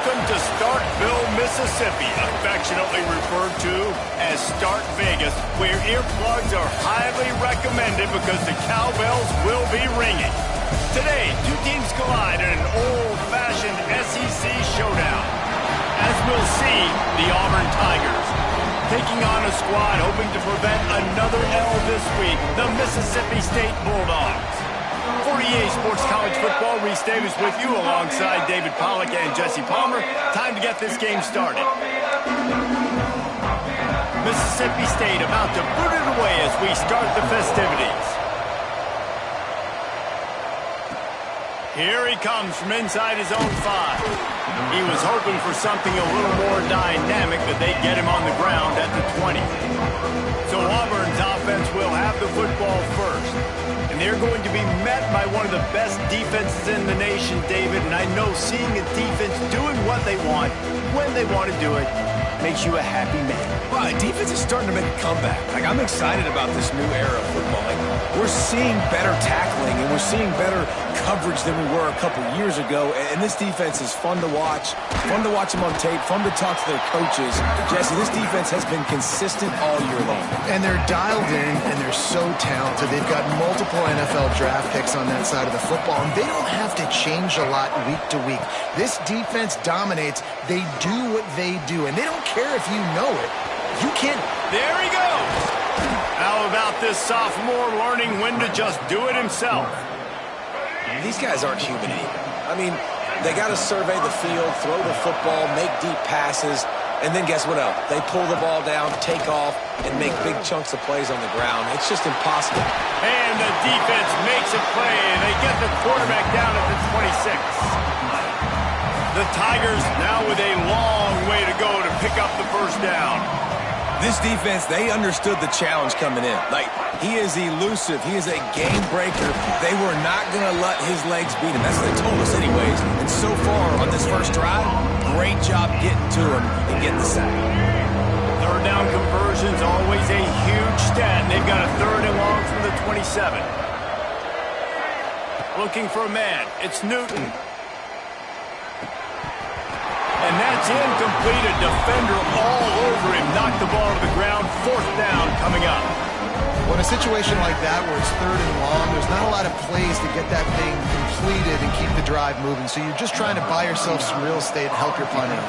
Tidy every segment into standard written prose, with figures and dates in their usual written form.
Welcome to Starkville, Mississippi, affectionately referred to as Stark Vegas, where earplugs are highly recommended because the cowbells will be ringing. Today, two teams collide in an old-fashioned SEC showdown. As we'll see, the Auburn Tigers taking on a squad hoping to prevent another L this week, the Mississippi State Bulldogs. For EA Sports College Football, Reese Davis with you alongside David Pollack and Jesse Palmer. Time to get this game started. Mississippi State about to boot it away as we start the festivities. Here he comes from inside his own 5. He was hoping for something a little more dynamic, but they get him on the ground at the 20. So Auburn's offense will have the football first. And they're going to be met by one of the best defenses in the nation, David. And I know seeing a defense doing what they want, when they want to do it, makes you a happy man. Right, defense is starting to make a comeback. I'm excited about this new era of football. We're seeing better tackling, and we're seeing better coverage than we were a couple years ago. And this defense is fun to watch them on tape, fun to talk to their coaches. Jesse, this defense has been consistent all year long. And they're dialed in, and they're so talented. They've got multiple NFL draft picks on that side of the football, and they don't have to change a lot week to week. This defense dominates. They do what they do, and they don't care if you know it. You can't. There he goes. How about this sophomore learning when to just do it himself? These guys aren't human either. They got to survey the field, throw the football, make deep passes, and then guess what else? They pull the ball down, take off, and make big chunks of plays on the ground. It's just impossible. And the defense makes a play, and they get the quarterback down at the 26. The Tigers now with a long way to go to pick up the first down. This defense, they understood the challenge coming in. He is elusive. He is a game breaker. They were not going to let his legs beat him. That's what they told us anyways. And so far on this first drive, great job getting to him and getting the sack. Third down conversion's always a huge stat. And they've got a third and long from the 27. Looking for a man. It's Newton. And that's incomplete. A defender all over him. Knocked the ball to the ground. Fourth down coming up. Well, in a situation like that where it's third and long, there's not a lot of plays to get that thing completed and keep the drive moving. So you're just trying to buy yourself some real estate and help your punter.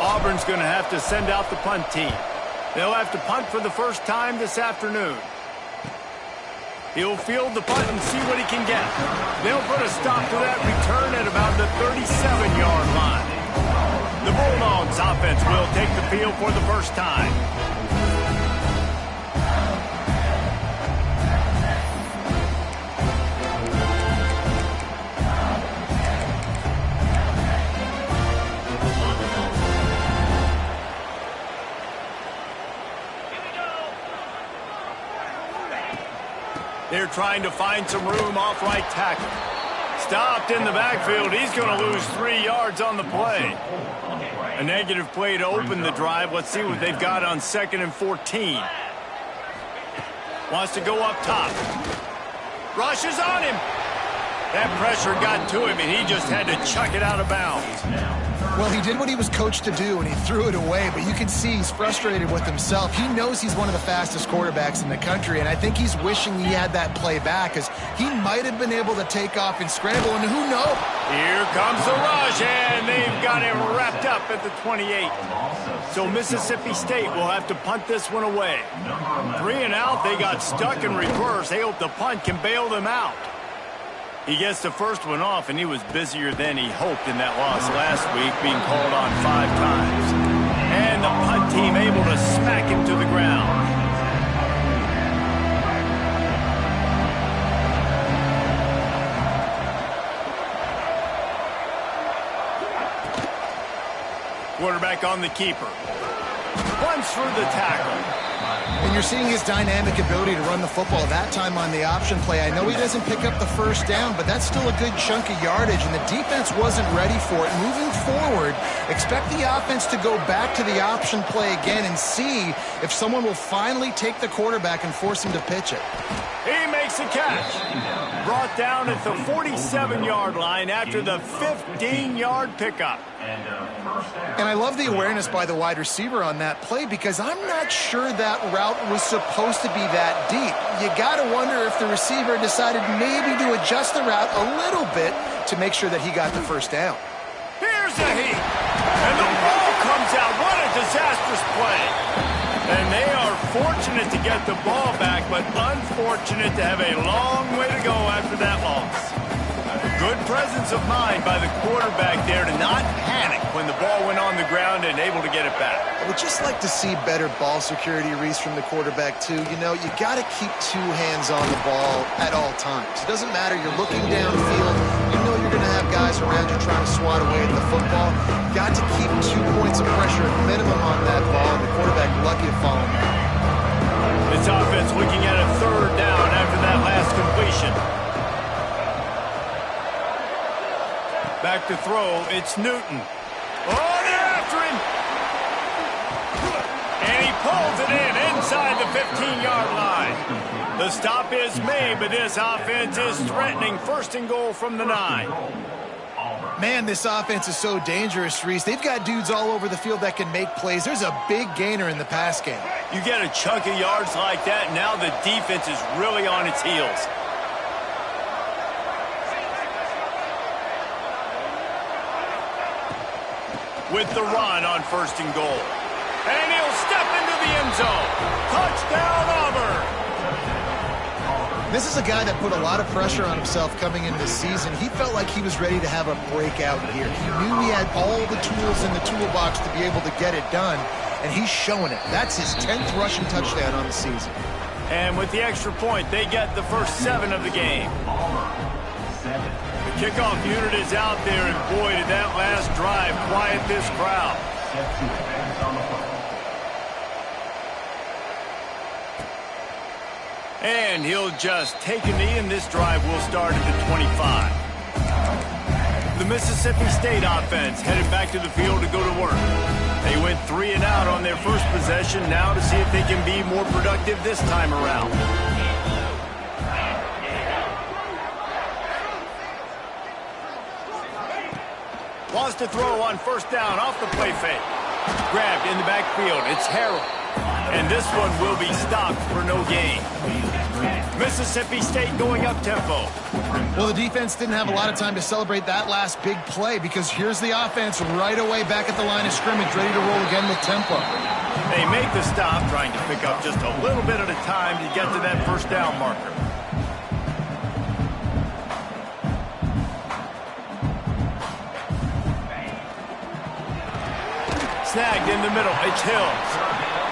Auburn's going to have to send out the punt team. They'll have to punt for the first time this afternoon. He'll field the punt and see what he can get. They'll put a stop to that return at about the 37-yard line. The Bulldogs offense will take the field for the first time. They're trying to find some room off right tackle. Stopped in the backfield. He's going to lose 3 yards on the play. A negative play to open the drive. Let's see what they've got on 2nd and 14. Wants to go up top. Rushes on him. That pressure got to him, and he just had to chuck it out of bounds. Well, he did what he was coached to do, and he threw it away, but you can see he's frustrated with himself. He knows he's one of the fastest quarterbacks in the country, and I think he's wishing he had that play back, because he might have been able to take off and scramble, and who knows? Here comes the rush, and they've got him wrapped up at the 28. So Mississippi State will have to punt this one away. 3 and out, they got stuck in reverse. They hope the punt can bail them out. He gets the first one off, and he was busier than he hoped in that loss last week, being called on 5 times. And the punt team able to smack him to the ground. Quarterback on the keeper. Punts through the tackle. And you're seeing his dynamic ability to run the football, that time on the option play. I know he doesn't pick up the first down, but that's still a good chunk of yardage, and the defense wasn't ready for it. Moving forward, expect the offense to go back to the option play again and see if someone will finally take the quarterback and force him to pitch it. He makes a catch. brought down at the 47-yard line after the 15-yard pickup. And I love the awareness by the wide receiver on that play because I'm not sure that route was supposed to be that deep. You got to wonder if the receiver decided maybe to adjust the route a little bit to make sure that he got the first down. Here's a heat. And the ball comes out. What a disastrous play. And they are fortunate to get the ball back, but unfortunate to have a long way to go after that loss. Good presence of mind by the quarterback there to not panic when the ball went on the ground and able to get it back. I would just like to see better ball security, Reese, from the quarterback, too. You know, you got to keep two hands on the ball at all times. It doesn't matter. You're looking downfield. You know you're going to have guys around you trying to swat away at the football. Got to keep 2 points of pressure at minimum on that ball, and the quarterback lucky to follow him. This offense looking at a third down after that last completion. Back to throw, it's Newton. Oh, they're after him! And he pulls it in inside the 15-yard line. The stop is made, but this offense is threatening first and goal from the 9. Man, this offense is so dangerous, Reese. They've got dudes all over the field that can make plays. There's a big gainer in the pass game. You get a chunk of yards like that, now the defense is really on its heels. With the run on first and goal. And he'll step into the end zone. Touchdown, Auburn! This is a guy that put a lot of pressure on himself coming into this season. He felt like he was ready to have a breakout here. He knew he had all the tools in the toolbox to be able to get it done, and he's showing it. That's his 10th rushing touchdown on the season. And with the extra point, they get the first 7 of the game. The kickoff unit is out there, and boy, did that last drive quiet this crowd. And he'll just take a knee, and this drive will start at the 25. The Mississippi State offense headed back to the field to go to work. They went 3 and out on their first possession, now to see if they can be more productive this time around. Wants to throw on first down off the play fake. Grabbed in the backfield. It's Harrell. And this one will be stopped for no gain. Mississippi State going up tempo. Well, the defense didn't have a lot of time to celebrate that last big play because here's the offense right away back at the line of scrimmage, ready to roll again with tempo. They make the stop, trying to pick up just a little bit at a time to get to that first down marker. Snagged in the middle. It's Hills.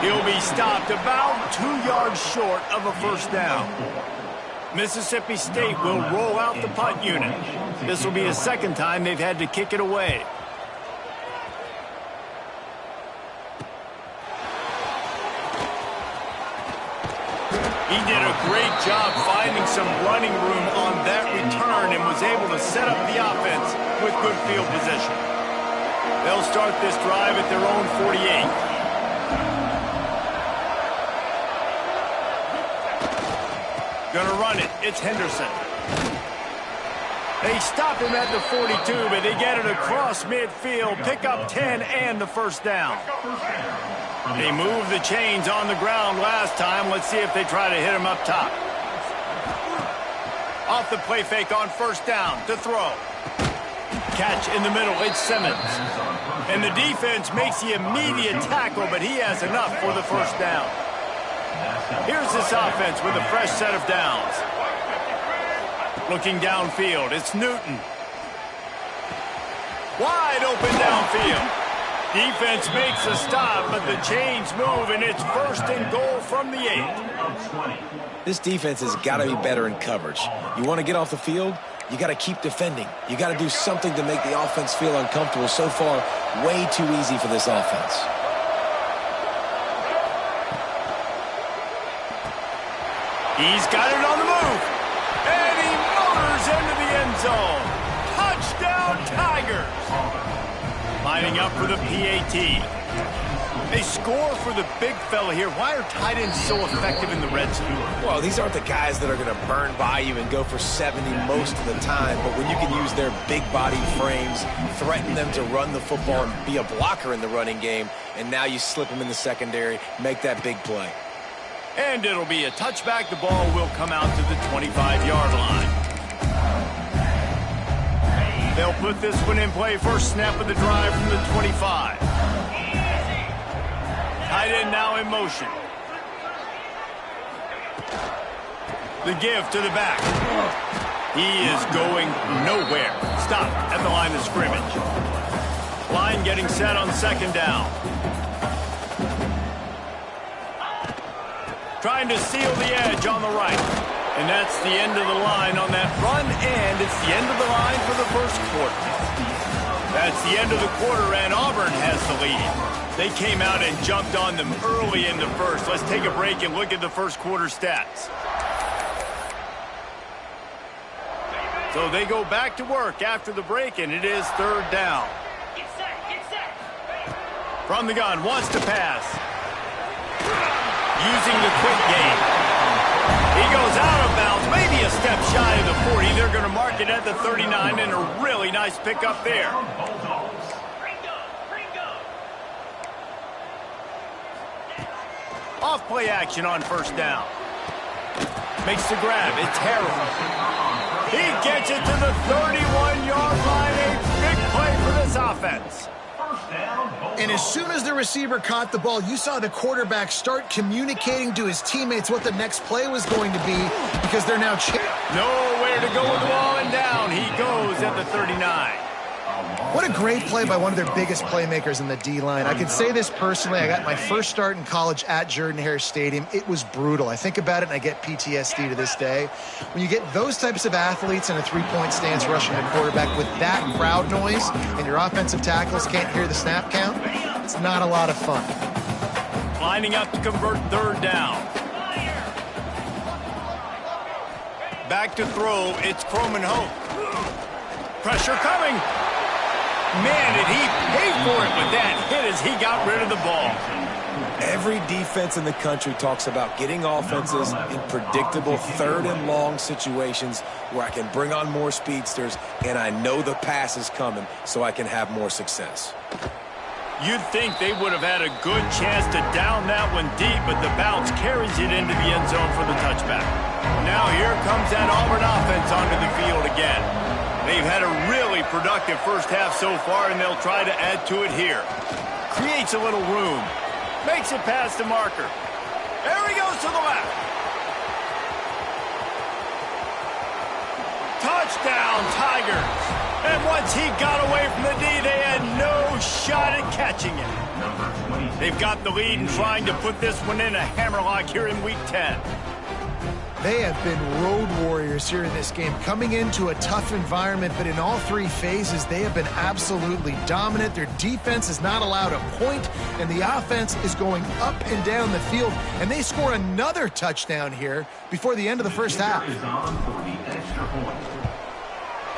He'll be stopped about 2 yards short of a first down. Mississippi State will roll out the punt unit. This will be a second time they've had to kick it away. He did a great job finding some running room on that return and was able to set up the offense with good field position. They'll start this drive at their own 48. Gonna run it. It's Henderson. They stop him at the 42, but they get it across midfield. Pick up 10 and the first down. They moved the chains on the ground last time. Let's see if they try to hit him up top. Off the play fake on first down to throw. Catch in the middle. It's Simmons. And the defense makes the immediate tackle, but he has enough for the first down. Here's this offense with a fresh set of downs. Looking downfield, it's Newton. Wide open downfield. Defense makes a stop, but the chains move, and it's first and goal from the 8. This defense has got to be better in coverage. You want to get off the field, you got to keep defending. You got to do something to make the offense feel uncomfortable. So far, way too easy for this offense. He's got it on the move. And he motors into the end zone. Touchdown, Tigers. Lining up for the PAT. They score for the big fella here. Why are tight ends so effective in the red zone? Well, these aren't the guys that are going to burn by you and go for 70 most of the time, but when you can use their big body frames, threaten them to run the football and be a blocker in the running game, and now you slip them in the secondary, make that big play. And it'll be a touchback. The ball will come out to the 25-yard line. They'll put this one in play. First snap of the drive from the 25. Tight end now in motion. The give to the back. He is going nowhere. Stop at the line of scrimmage. Line getting set on second down. Trying to seal the edge on the right. And that's the end of the line on that run, and it's the end of the line for the first quarter. That's the end of the quarter, and Auburn has the lead. They came out and jumped on them early in the first. Let's take a break and look at the first quarter stats. So they go back to work after the break, and it is third down. Get set. From the gun, wants to pass. Using the quick game. He goes out of bounds, maybe a step shy of the 40. They're going to mark it at the 39, and a really nice pickup there. Off play action on first down. Makes the grab. It's Harrell. He gets it to the 31-yard line. A big play for this offense. And as soon as the receiver caught the ball, you saw the quarterback start communicating to his teammates what the next play was going to be, because they're now nowhere to go with the ball, and down he goes at the 39. What a great play by one of their biggest playmakers in the D-line. I can say this personally. I got my first start in college at Jordan-Hare Stadium. It was brutal. I think about it, and I get PTSD to this day. When you get those types of athletes in a three-point stance rushing the quarterback with that crowd noise, and your offensive tackles can't hear the snap count, it's not a lot of fun. Lining up to convert third down. Back to throw. It's Croman Hope. Pressure coming. Man, did he pay for it with that hit as he got rid of the ball. Every defense in the country talks about getting offenses in predictable third and long situations where I can bring on more speedsters and I know the pass is coming so I can have more success. You'd think they would have had a good chance to down that one deep, but the bounce carries it into the end zone for the touchback. Now here comes that Auburn offense onto the field again. They've had a really productive first half so far, and they'll try to add to it here. Creates a little room. Makes it past the marker. There he goes to the left. Touchdown, Tigers. And once he got away from the D, they had no shot at catching it. They've got the lead and trying to put this one in a hammerlock here in Week 10. They have been road warriors here in this game, coming into a tough environment, but in all three phases, they have been absolutely dominant. Their defense is not allowed a point, and the offense is going up and down the field, and they score another touchdown here before the end of the first half.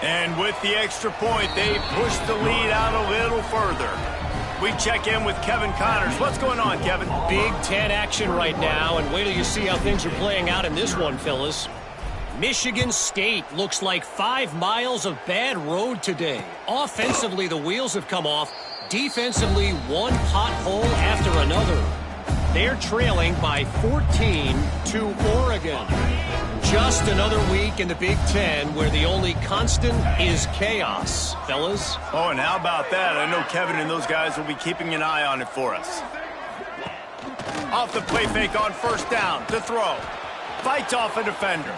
And with the extra point, they push the lead out a little further. We check in with Kevin Connors. What's going on, Kevin? Big Ten action right now, and wait till you see how things are playing out in this one, fellas. Michigan State looks like 5 miles of bad road today. Offensively, the wheels have come off. Defensively, one pothole after another. They're trailing by 14 to Oregon. Just another week in the Big Ten where the only constant is chaos, fellas. Oh, and how about that? I know Kevin and those guys will be keeping an eye on it for us. Off the play fake on first down to throw. Fights off a defender.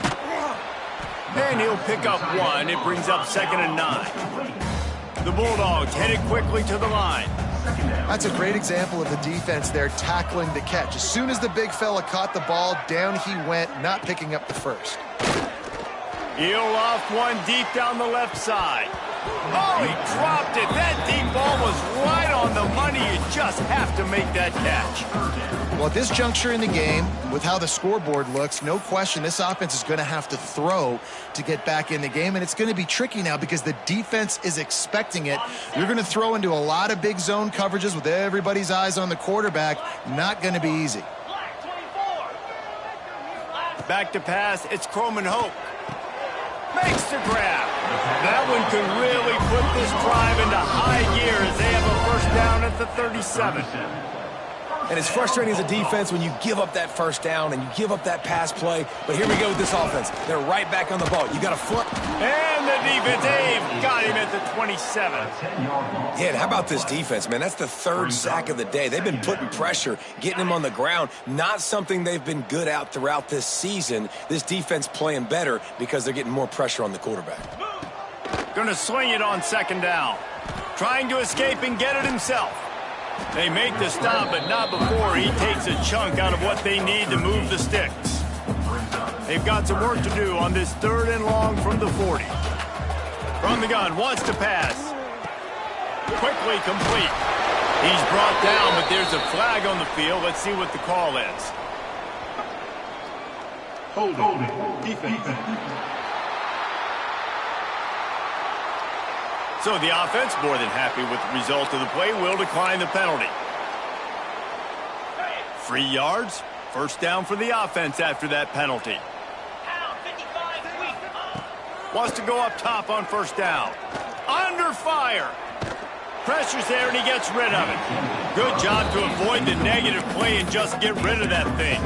And he'll pick up one. It brings up 2nd and 9. The Bulldogs headed quickly to the line. That's a great example of the defense there tackling the catch. As soon as the big fella caught the ball, down he went, not picking up the first. He'll off one deep down the left side. Oh, he dropped it. That deep ball was right on the money. You just have to make that catch. Well, at this juncture in the game, with how the scoreboard looks, no question this offense is going to have to throw to get back in the game, and it's going to be tricky now because the defense is expecting it. You're going to throw into a lot of big zone coverages with everybody's eyes on the quarterback. Not going to be easy. Back to pass, it's Croman Hope. Makes the grab. That one could really put this drive into high gear as they have a first down at the 37. And it's frustrating as a defense when you give up that first down and you give up that pass play. But here we go with this offense. They're right back on the ball. You got to flip. And the defense, Dave, got him at the 27. Yeah, and how about this defense, man? That's the third sack of the day. They've been putting pressure, getting him on the ground. Not something they've been good at throughout this season. This defense playing better because they're getting more pressure on the quarterback. Going to swing it on second down. Trying to escape and get it himself. They make the stop, but not before he takes a chunk out of what they need to move the sticks. They've got some work to do on this 3rd and long from the 40. From the gun, wants to pass. Quickly complete. He's brought down, but there's a flag on the field. Let's see what the call is. Holding. Defense. So the offense, more than happy with the result of the play, will decline the penalty. 3 yards, first down for the offense after that penalty. Wants to go up top on first down. Under fire. Pressure's there and he gets rid of it. Good job to avoid the negative play and just get rid of that thing.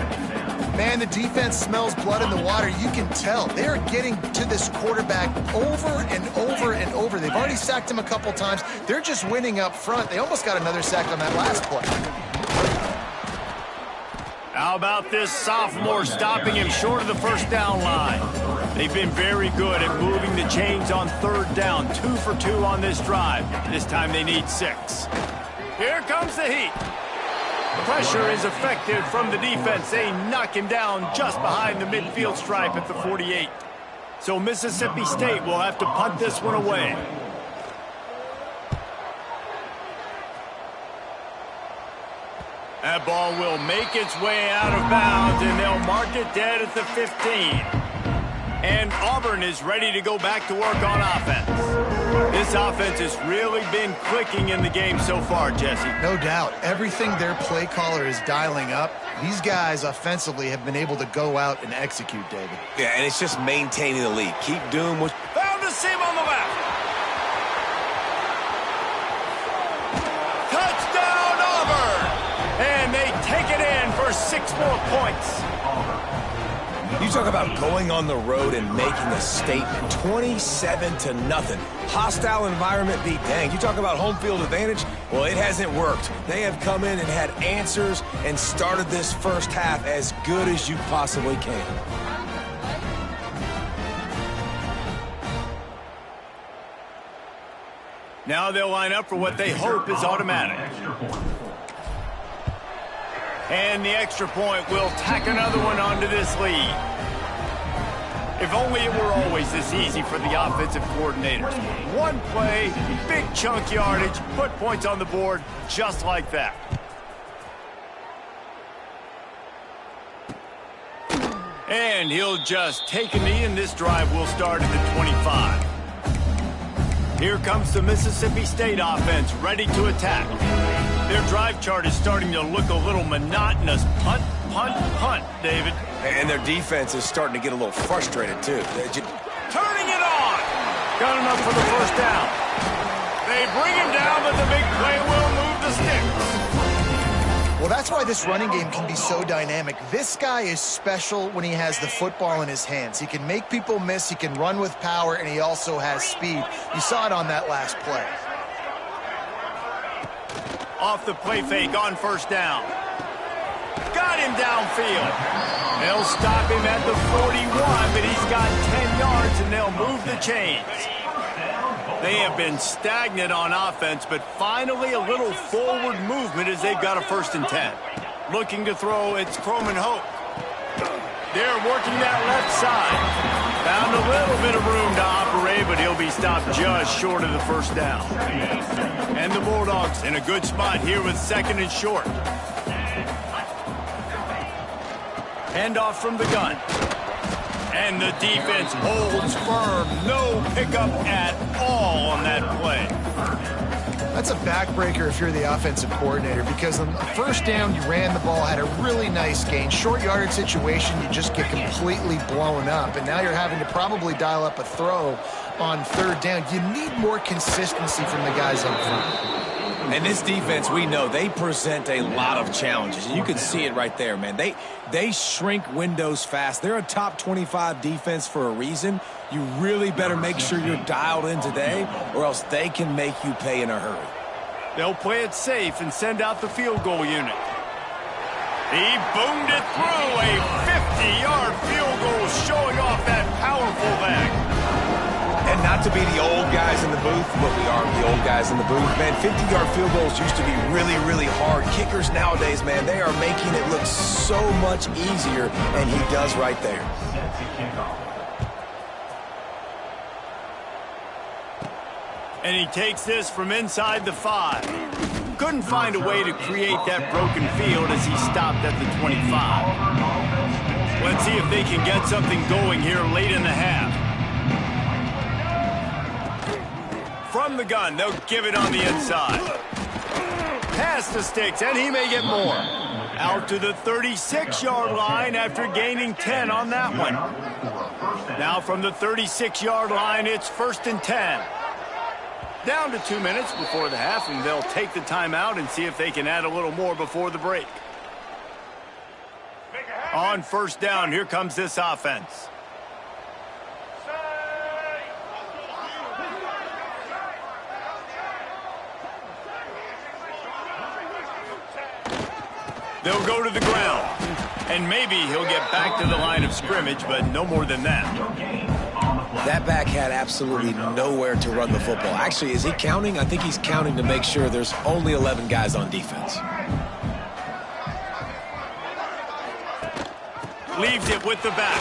Man, the defense smells blood in the water. You can tell. They are getting to this quarterback over and over and over. They've already sacked him a couple times. They're just winning up front. They almost got another sack on that last play. How about this sophomore stopping him short of the first down line? They've been very good at moving the chains on 3rd down. 2 for 2 on this drive. This time they need 6. Here comes the heat. Pressure is effective from the defense. They knock him down just behind the midfield stripe at the 48. So Mississippi State will have to punt this one away. That ball will make its way out of bounds, and they'll mark it dead at the 15. And Auburn is ready to go back to work on offense. This offense has really been clicking in the game so far, Jesse. No doubt. Everything their play caller is dialing up, these guys offensively have been able to go out and execute, David. Yeah, and it's just maintaining the lead. Keep doing what... Found a seam on the left. Touchdown, Auburn! And they take it in for 6 more points. You talk about going on the road and making a statement. 27-0. Hostile environment be danged. You talk about home field advantage. Well, it hasn't worked. They have come in and had answers and started this first half as good as you possibly can. Now they'll line up for what they hope is automatic. And the extra point will tack another one onto this lead. If only it were always this easy for the offensive coordinators. One play, big chunk yardage, put points on the board just like that. And he'll just take a knee, and this drive will start at the 25. Here comes the Mississippi State offense, ready to attack. Their drive chart is starting to look a little monotonous. Punt, punt, punt, David. And their defense is starting to get a little frustrated, too. Turning it on. Got enough for the first down. They bring him down, but the big play will move the sticks. Well, that's why this running game can be so dynamic. This guy is special when he has the football in his hands. He can make people miss, he can run with power, and he also has speed. You saw it on that last play. Off the play fake on first down. Got him downfield. They'll stop him at the 41, but he's got 10 yards, and they'll move the chains. They have been stagnant on offense, but finally a little forward movement as they've got a 1st and 10. Looking to throw, it's Croman Hope. They're working that left side. Found a little bit of room to operate, but he'll be stopped just short of the first down. And the Bulldogs in a good spot here with 2nd and short. Handoff from the gun. And the defense holds firm. No pickup at all on that play. That's a backbreaker if you're the offensive coordinator, because on the first down, you ran the ball, had a really nice gain. Short yardage situation, you just get completely blown up, and now you're having to probably dial up a throw on 3rd down. You need more consistency from the guys up front. And this defense, we know, they present a lot of challenges. And you can see it right there, man. They shrink windows fast. They're a top 25 defense for a reason. You really better make sure you're dialed in today, or else they can make you pay in a hurry. They'll play it safe and send out the field goal unit. He boomed it through. A 50-yard field goal showing off that powerful leg. And not to be the old guys in the booth, but we are the old guys in the booth. Man, 50-yard field goals used to be really, really hard. Kickers nowadays, man, they are making it look so much easier, and he does right there. And he takes this from inside the 5. Couldn't find a way to create that broken field as he stopped at the 25. Let's see if they can get something going here late in the half. From the gun, they'll give it on the inside. Past the sticks, and he may get more. Out to the 36-yard line after gaining 10 on that one. Now from the 36-yard line, it's 1st and 10. Down to 2 minutes before the half, and they'll take the timeout and see if they can add a little more before the break. On 1st down, here comes this offense. They'll go to the ground, and maybe he'll get back to the line of scrimmage, but no more than that. That back had absolutely nowhere to run the football. Actually, is he counting? I think he's counting to make sure there's only 11 guys on defense. Leaves it with the back.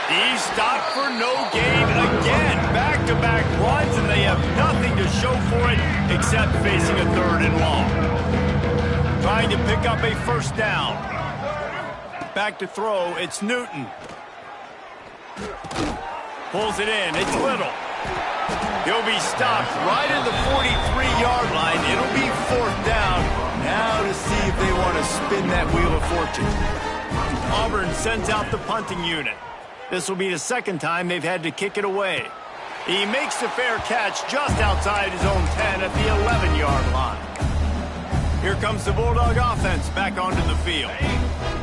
He's stopped for no gain again. Back-to-back runs, and they have nothing to show for it except facing a 3rd and long. Trying to pick up a 1st down. Back to throw, it's Newton. Pulls it in, it's Little. He'll be stopped right at the 43-yard line. It'll be 4th down. Now to see if they want to spin that wheel of fortune. Auburn sends out the punting unit. This will be the 2nd time they've had to kick it away. He makes the fair catch just outside his own 10 at the 11-yard line. Here comes the Bulldog offense back onto the field.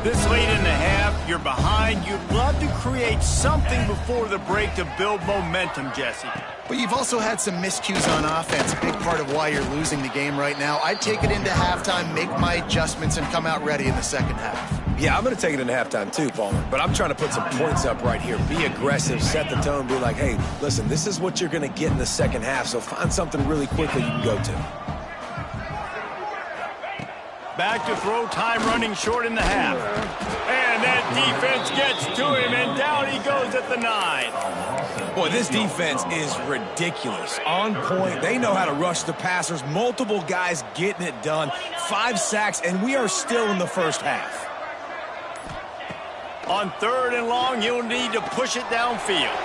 This late in the half, you're behind. You'd love to create something before the break to build momentum, Jesse. But you've also had some miscues on offense, a big part of why you're losing the game right now. I'd take it into halftime, make my adjustments, and come out ready in the 2nd half. Yeah, I'm going to take it into halftime too, Palmer. But I'm trying to put some points up right here. Be aggressive, set the tone, be like, hey, listen, this is what you're going to get in the 2nd half, so find something really quickly you can go to. Back to throw, time running short in the half. And that defense gets to him, and down he goes at the 9. Boy, this defense is ridiculous. On point. They know how to rush the passers. Multiple guys getting it done. 5 sacks, and we are still in the 1st half. On 3rd and long, you'll need to push it downfield.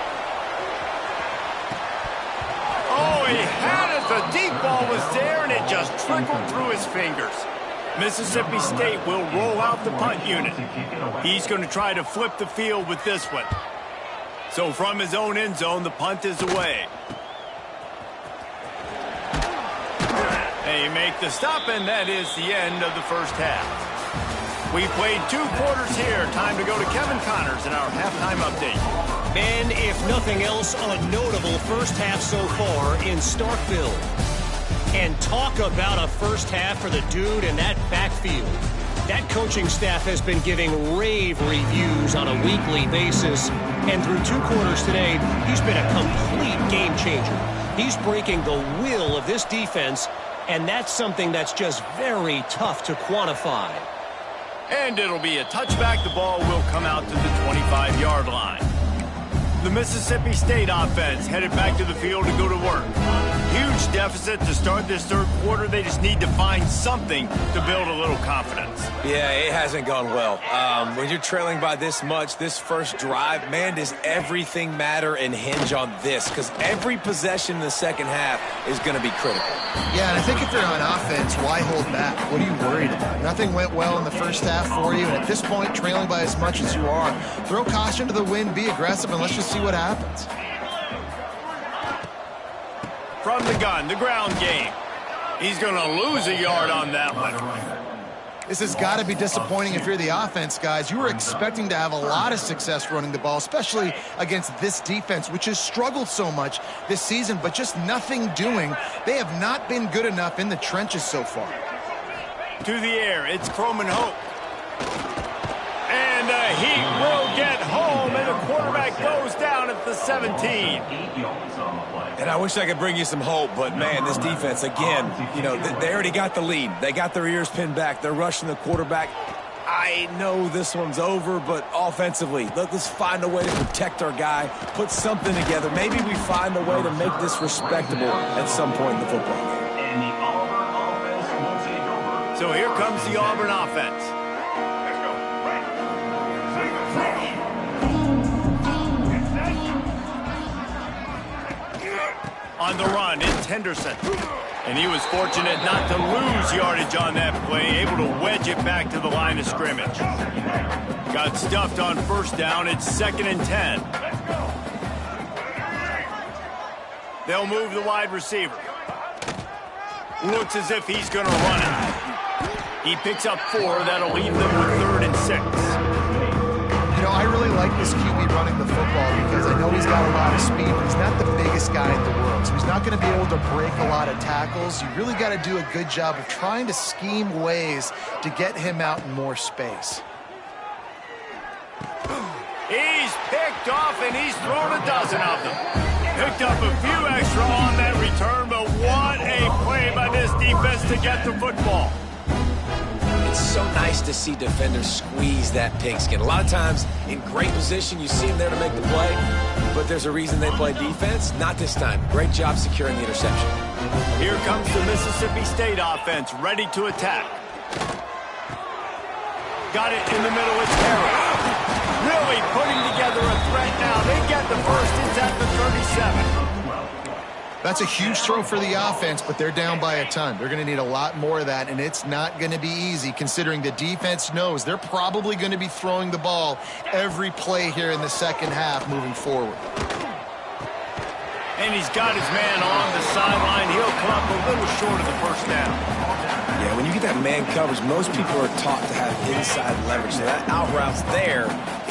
Oh, he had it. The deep ball was there, and it just trickled through his fingers. Mississippi State will roll out the punt unit. He's going to try to flip the field with this one. So from his own end zone, the punt is away. They make the stop, and that is the end of the 1st half. We played 2 quarters here. Time to go to Kevin Connors in our halftime update. And if nothing else, a notable 1st half so far in Starkville. And talk about a 1st half for the dude in that backfield. That coaching staff has been giving rave reviews on a weekly basis. And through 2 quarters today, he's been a complete game changer. He's breaking the will of this defense, and that's something that's just very tough to quantify. And it'll be a touchback. The ball will come out to the 25-yard line. The Mississippi State offense headed back to the field to go to work. Huge deficit to start this third quarter. They just need to find something to build a little confidence. Yeah, it hasn't gone well. When you're trailing by this much, this first drive, man, does everything matter and hinge on this? Because every possession in the second half is going to be critical. Yeah, and I think if you're on offense, why hold back? What are you worried about? Nothing went well in the first half for you, and at this point, trailing by as much as you are, throw caution to the wind, be aggressive, and let's just see what happens. From the gun, the ground game. He's going to lose a yard on that one. This has got to be disappointing if you're the offense, guys. You were expecting to have a lot of success running the ball, especially against this defense, which has struggled so much this season, but just nothing doing. They have not been good enough in the trenches so far. To the air, it's Croman Hope. And he will get home, and the quarterback goes down at the 17. And I wish I could bring you some hope, but, man, this defense, again, you know, they already got the lead. They got their ears pinned back. They're rushing the quarterback. I know this one's over, but offensively, let's find a way to protect our guy, put something together. Maybe we find a way to make this respectable at some point in the football game. So here comes the Auburn offense. On the run, it's Henderson. And he was fortunate not to lose yardage on that play, able to wedge it back to the line of scrimmage. Got stuffed on first down. It's 2nd and 10. They'll move the wide receiver. Looks as if he's going to run it. He picks up 4. That'll leave them with 3rd and 6. You know, I really like this QB running the football because I know he's got a lot of speed, but he's not the biggest guy in the world. So he's not going to be able to break a lot of tackles. You really got to do a good job of trying to scheme ways to get him out in more space. He's picked off, and he's thrown a dozen of them. Picked up a few extra on that return, but what a play by this defense to get the football. It's so nice to see defenders squeeze that pigskin. A lot of times, in great position, you see them there to make the play, but there's a reason they play defense. Not this time. Great job securing the interception. Here comes the Mississippi State offense, ready to attack. Got it in the middle, it's Harris. Really putting together a threat now. They get the first, it's at the 37. That's a huge throw for the offense, but they're down by a ton. They're going to need a lot more of that, and it's not going to be easy considering the defense knows they're probably going to be throwing the ball every play here in the second half moving forward. And he's got his man on the sideline. He'll come up a little short of the first down. Yeah, when you get that man coverage, most people are taught to have inside leverage. So that out route's there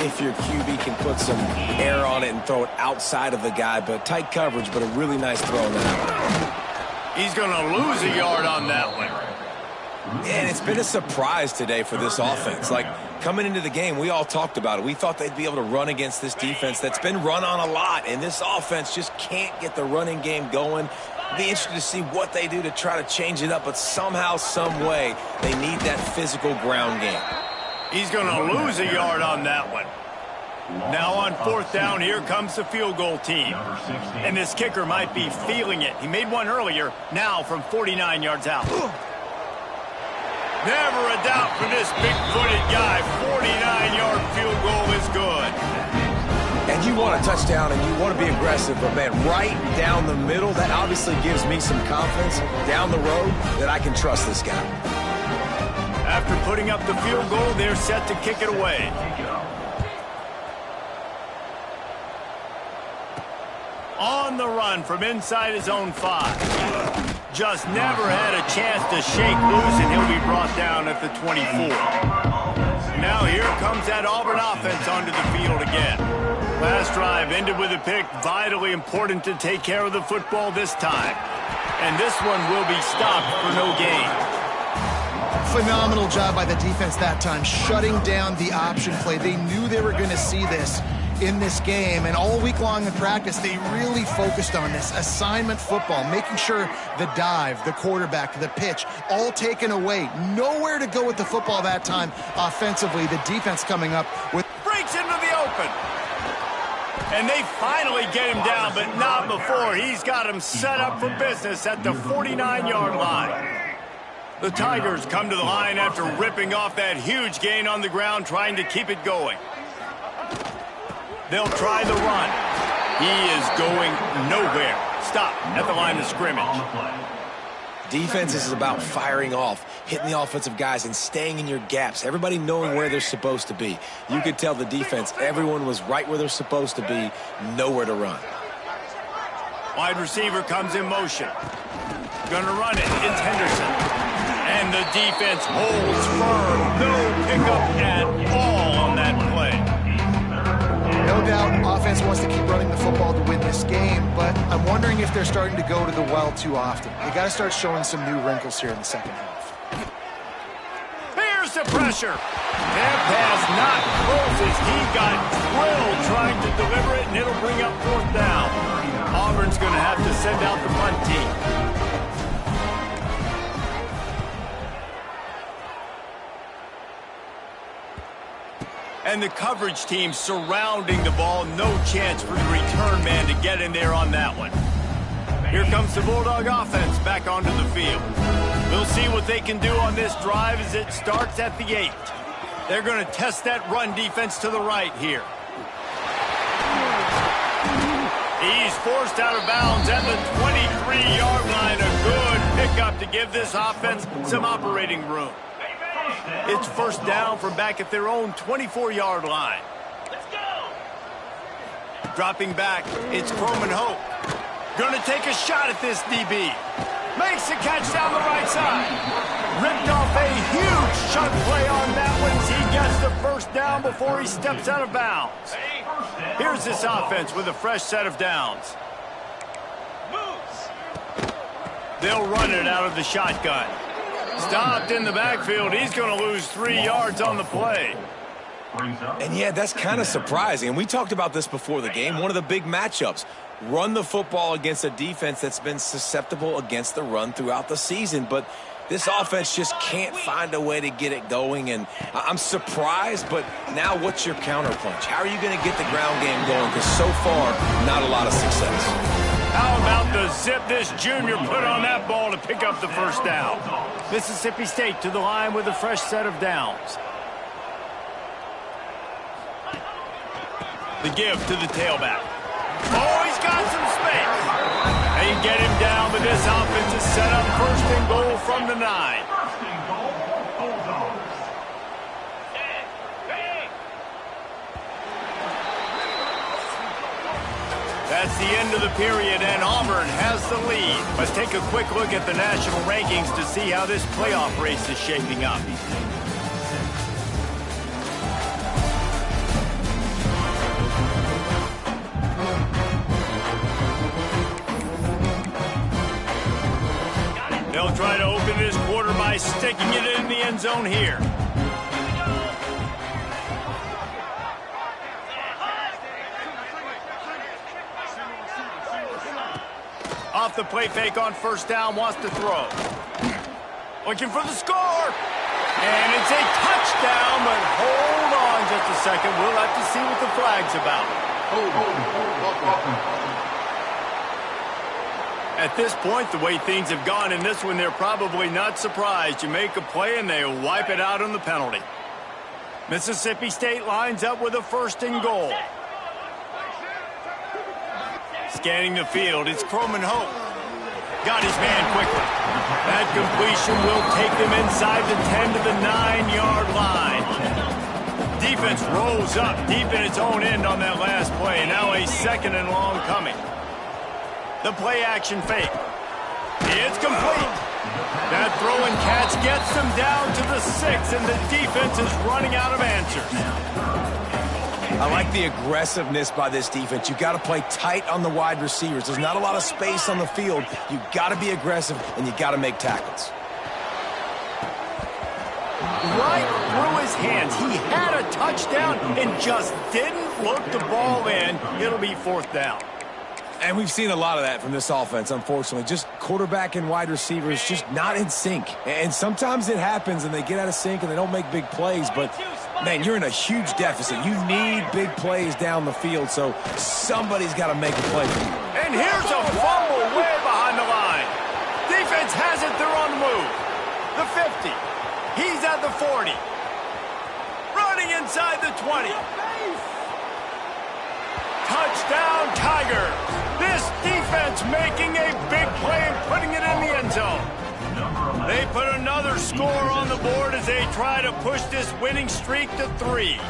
if your QB can put some air on it and throw it outside of the guy. But tight coverage, but a really nice throw on that. He's going to lose a yard on that one. And it's been a surprise today for this offense. Like, coming into the game, we all talked about it. We thought they'd be able to run against this defense that's been run on a lot. And this offense just can't get the running game going. Be interested to see what they do to try to change it up, but somehow, some way, they need that physical ground game. He's going to lose a yard on that one. Now on 4th down, here comes the field goal team. And this kicker might be feeling it. He made one earlier, now from 49 yards out. Never a doubt for this big-footed guy. 49-yard field goal is good. And you want a touchdown and you want to be aggressive, but, man, right down the middle, that obviously gives me some confidence down the road that I can trust this guy. After putting up the field goal, they're set to kick it away. On the run from inside his own 5. Just never had a chance to shake loose, and he'll be brought down at the 24. Now here comes that Auburn offense onto the field again. Last drive ended with a pick. Vitally important to take care of the football this time. And this one will be stopped for no gain. Phenomenal job by the defense that time, shutting down the option play. They knew they were going to see this in this game, and all week long in practice, they really focused on this assignment football, making sure the dive, the quarterback, the pitch, all taken away. Nowhere to go with the football that time offensively. The defense coming up with... Breaks into the open. And they finally get him down, but not before. He's got him set up for business at the 49-yard line. The Tigers come to the line after ripping off that huge gain on the ground, trying to keep it going. They'll try the run. He is going nowhere. Stop at the line of scrimmage. Defense is about firing off, hitting the offensive guys, and staying in your gaps. Everybody knowing where they're supposed to be. You could tell the defense, everyone was right where they're supposed to be, nowhere to run. Wide receiver comes in motion. Gonna run it. It's Henderson. And the defense holds firm. No pickup at all on that play. No doubt offense wants to keep running the football to win this game, but I'm wondering if they're starting to go to the well too often. They got to start showing some new wrinkles here in the second half. Here's the pressure. That pass not close as he got drilled trying to deliver it, and it'll bring up fourth down. Auburn's going to have to send out the punt team. And the coverage team surrounding the ball. No chance for the return man to get in there on that one. Here comes the Bulldog offense back onto the field. We'll see what they can do on this drive as it starts at the 8. They're going to test that run defense to the right here. He's forced out of bounds at the 23-yard line. A good pickup to give this offense some operating room. It's first down from back at their own 24-yard line. Let's go. Dropping back, it's Croman Hope. Going to take a shot at this DB. Makes the catch down the right side. Ripped off a huge chunk play on that one as he gets the first down before he steps out of bounds. Here's this offense with a fresh set of downs. They'll run it out of the shotgun. Stopped in the backfield. He's going to lose 3 yards on the play. And yeah, that's kind of surprising. And we talked about this before the game. One of the big matchups. Run the football against a defense that's been susceptible against the run throughout the season. But this offense just can't find a way to get it going. And I'm surprised, but now what's your counterpunch? How are you going to get the ground game going? Because so far, not a lot of success. How about the zip this junior put on that ball to pick up the first down? Mississippi State to the line with a fresh set of downs. The give to the tailback. Oh, he's got some space. They get him down, but this offense is set up first and goal from the 9. That's the end of the period, and Auburn has the lead. Let's take a quick look at the national rankings to see how this playoff race is shaping up. They'll try to open this quarter by sticking it in the end zone here. Off the play fake on first down, wants to throw. Looking for the score. And it's a touchdown, but hold on just a second. We'll have to see what the flag's about. At this point, the way things have gone in this one, they're probably not surprised. You make a play and they wipe it out on the penalty. Mississippi State lines up with a first and goal. Scanning the field, it's Croman Hope. Got his man quickly. That completion will take them inside the 10 to the 9-yard line. Defense rolls up deep in its own end on that last play. Now a second and long coming. The play action fake. It's complete. That throw and catch gets them down to the 6, and the defense is running out of answers. I like the aggressiveness by this defense. You got to play tight on the wide receivers. There's not a lot of space on the field. You got to be aggressive, and you got to make tackles. Right through his hands. He had a touchdown and just didn't look the ball in. It'll be fourth down. And we've seen a lot of that from this offense, unfortunately. Just quarterback and wide receivers just not in sync. And sometimes it happens and they get out of sync and they don't make big plays, but Man, you're in a huge deficit. You need big plays down the field, so somebody's got to make a play for you. And here's a fumble way behind the line. Defense has it. They're on the move. The 50. He's at the 40. Running inside the 20. Touchdown, Tiger. This defense making a big play and putting it in the end zone. They put another score on the board as they try to push this winning streak to 3.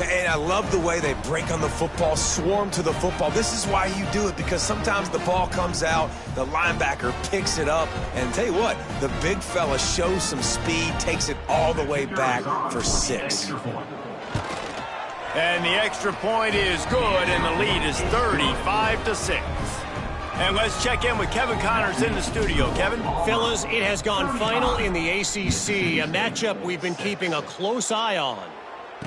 And I love the way they break on the football, swarm to the football. This is why you do it, because sometimes the ball comes out, the linebacker picks it up, and tell you what, the big fella shows some speed, takes it all the way back for 6. And the extra point is good, and the lead is 35-6. And let's check in with Kevin Connors in the studio. Kevin? Fellas, it has gone final in the ACC, a matchup we've been keeping a close eye on.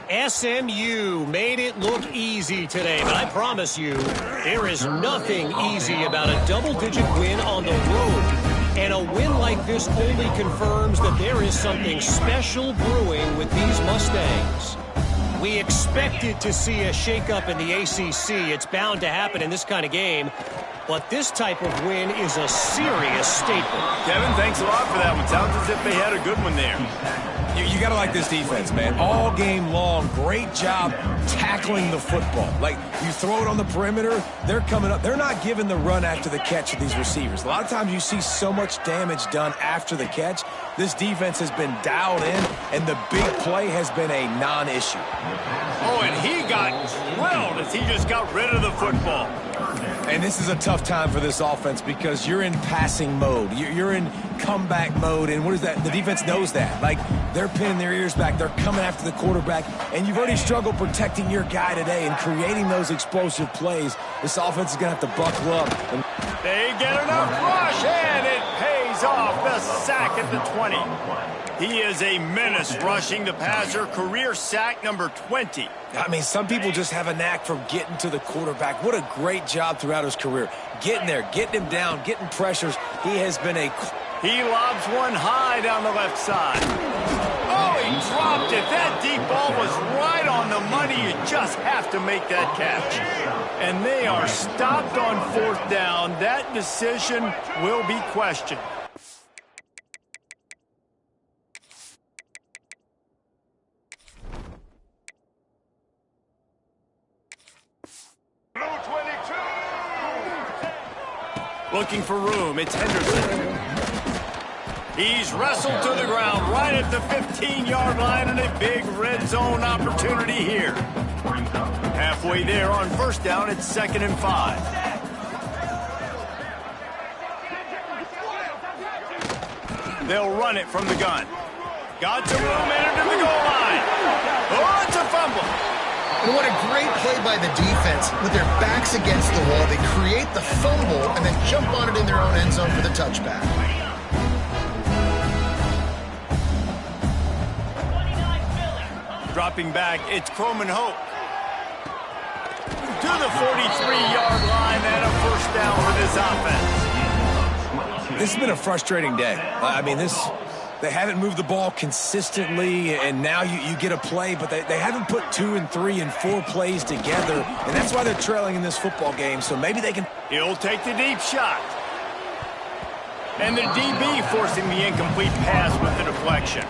SMU made it look easy today, but I promise you, there is nothing easy about a double-digit win on the road. And a win like this only confirms that there is something special brewing with these Mustangs. We expected to see a shakeup in the ACC. It's bound to happen in this kind of game. But this type of win is a serious statement. Kevin, thanks a lot for that one. Sounds as if they had a good one there. You got to like this defense, man. All game long, great job tackling the football. Like, you throw it on the perimeter, they're coming up. They're not giving the run after the catch to these receivers. A lot of times you see so much damage done after the catch. This defense has been dialed in, and the big play has been a non-issue. Oh, and he got drilled as he just got rid of the football. And this is a tough time for this offense because you're in passing mode. You're in comeback mode, and what is that? The defense knows that. Like, they're pinning their ears back. They're coming after the quarterback, and you've already struggled protecting your guy today and creating those explosive plays. This offense is going to have to buckle up. They get enough rush, and it pays off. The sack at the 20. He is a menace rushing the passer. Career sack number 20. I mean, some people just have a knack for getting to the quarterback. What a great job throughout his career. Getting there, getting him down, getting pressures. He has been a... He lobs one high down the left side. Oh, he dropped it. That deep ball was right on the money. You just have to make that catch. And they are stopped on 4th down. That decision will be questioned. Looking for room, it's Henderson. He's wrestled to the ground right at the 15-yard line, and a big red zone opportunity here. Halfway there on 1st down, it's 2nd and 5. They'll run it from the gun. Got some room, entered to the goal line. Oh, it's a fumble. And what a great play by the defense. With their backs against the wall, they create the fumble and then jump on it in their own end zone for the touchback. Dropping back, it's Croman Hope. To the 43-yard line and a 1st down for this offense. This has been a frustrating day. I mean, they haven't moved the ball consistently, and now you get a play, but they haven't put 2 and 3 and 4 plays together, and that's why they're trailing in this football game, so maybe they can... He'll take the deep shot. And the DB forcing the incomplete pass with the deflection.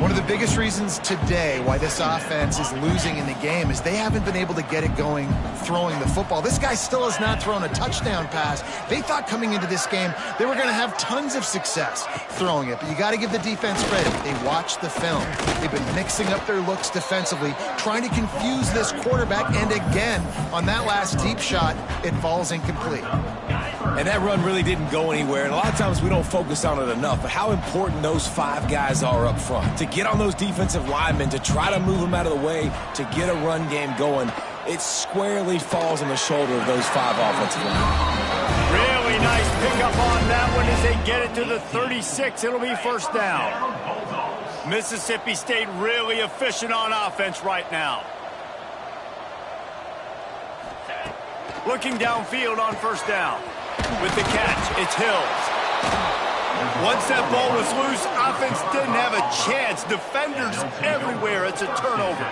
One of the biggest reasons today why this offense is losing in the game is they haven't been able to get it going throwing the football. This guy still has not thrown a touchdown pass. They thought coming into this game they were going to have tons of success throwing it, but you got to give the defense credit. They watched the film. They've been mixing up their looks defensively, trying to confuse this quarterback, and again, on that last deep shot, it falls incomplete. And that run really didn't go anywhere, and a lot of times we don't focus on it enough, but how important those 5 guys are up front. To get on those defensive linemen, to try to move them out of the way, to get a run game going, it squarely falls on the shoulder of those 5 offensive linemen. Really nice pickup on that one as they get it to the 36. It'll be 1st down. Mississippi State really efficient on offense right now. Looking downfield on 1st down. With the catch, it's Hills. Once that ball was loose, offense didn't have a chance. Defenders everywhere. It's a turnover.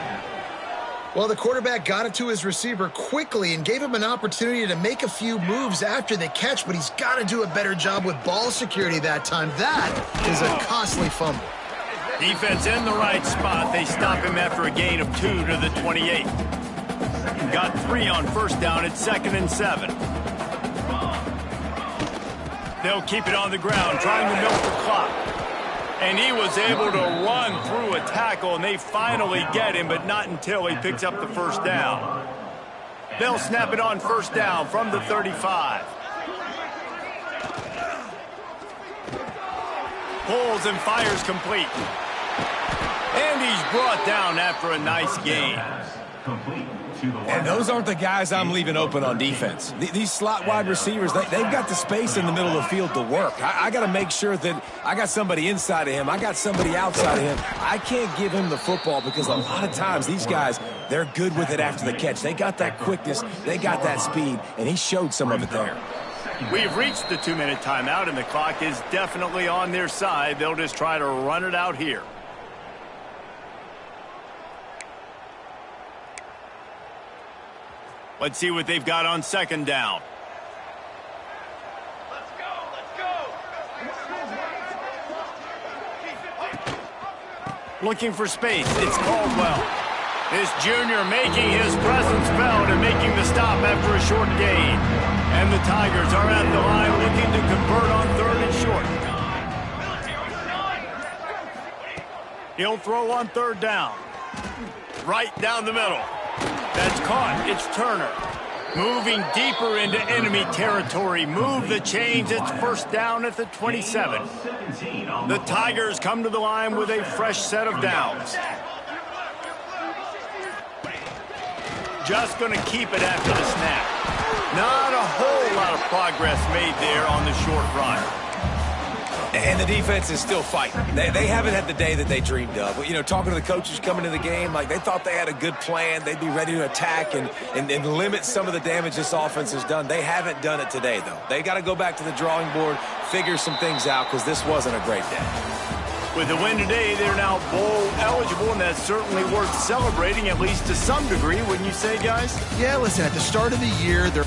Well, the quarterback got it to his receiver quickly and gave him an opportunity to make a few moves after the catch, but he's got to do a better job with ball security that time. That is a costly fumble. Defense in the right spot. They stop him after a gain of 2 to the 28. Got 3 on first down at 2nd and 7. They'll keep it on the ground, trying to milk the clock. And he was able to run through a tackle, and they finally get him, but not until he picks up the first down. They'll snap it on first down from the 35. Pulls and fires complete. And he's brought down after a nice gain. And those aren't the guys I'm leaving open on defense. These slot wide receivers, they've got the space in the middle of the field to work. I got to make sure that I got somebody inside of him. I got somebody outside of him. I can't give him the football because a lot of times these guys, they're good with it after the catch. They got that quickness. They got that speed, and he showed some of it there. We've reached the 2-minute timeout, and the clock is definitely on their side. They'll just try to run it out here. Let's see what they've got on second down. Let's go. Looking for space. It's Caldwell. This junior making his presence felt and making the stop after a short gain. And the Tigers are at the line looking to convert on 3rd and short. He'll throw on 3rd down. Right down the middle. That's caught. It's Turner. Moving deeper into enemy territory. Move the chains. It's first down at the 27. The Tigers come to the line with a fresh set of downs. Just going to keep it after the snap. Not a whole lot of progress made there on the short run. And the defense is still fighting. They haven't had the day that they dreamed of. You know, talking to the coaches coming into the game, like they thought they had a good plan. They'd be ready to attack and limit some of the damage this offense has done. They haven't done it today, though. They got to go back to the drawing board, figure some things out, because this wasn't a great day. With the win today, they're now bowl eligible, and that's certainly worth celebrating, at least to some degree, wouldn't you say, guys? Yeah, listen, at the start of the year, they're...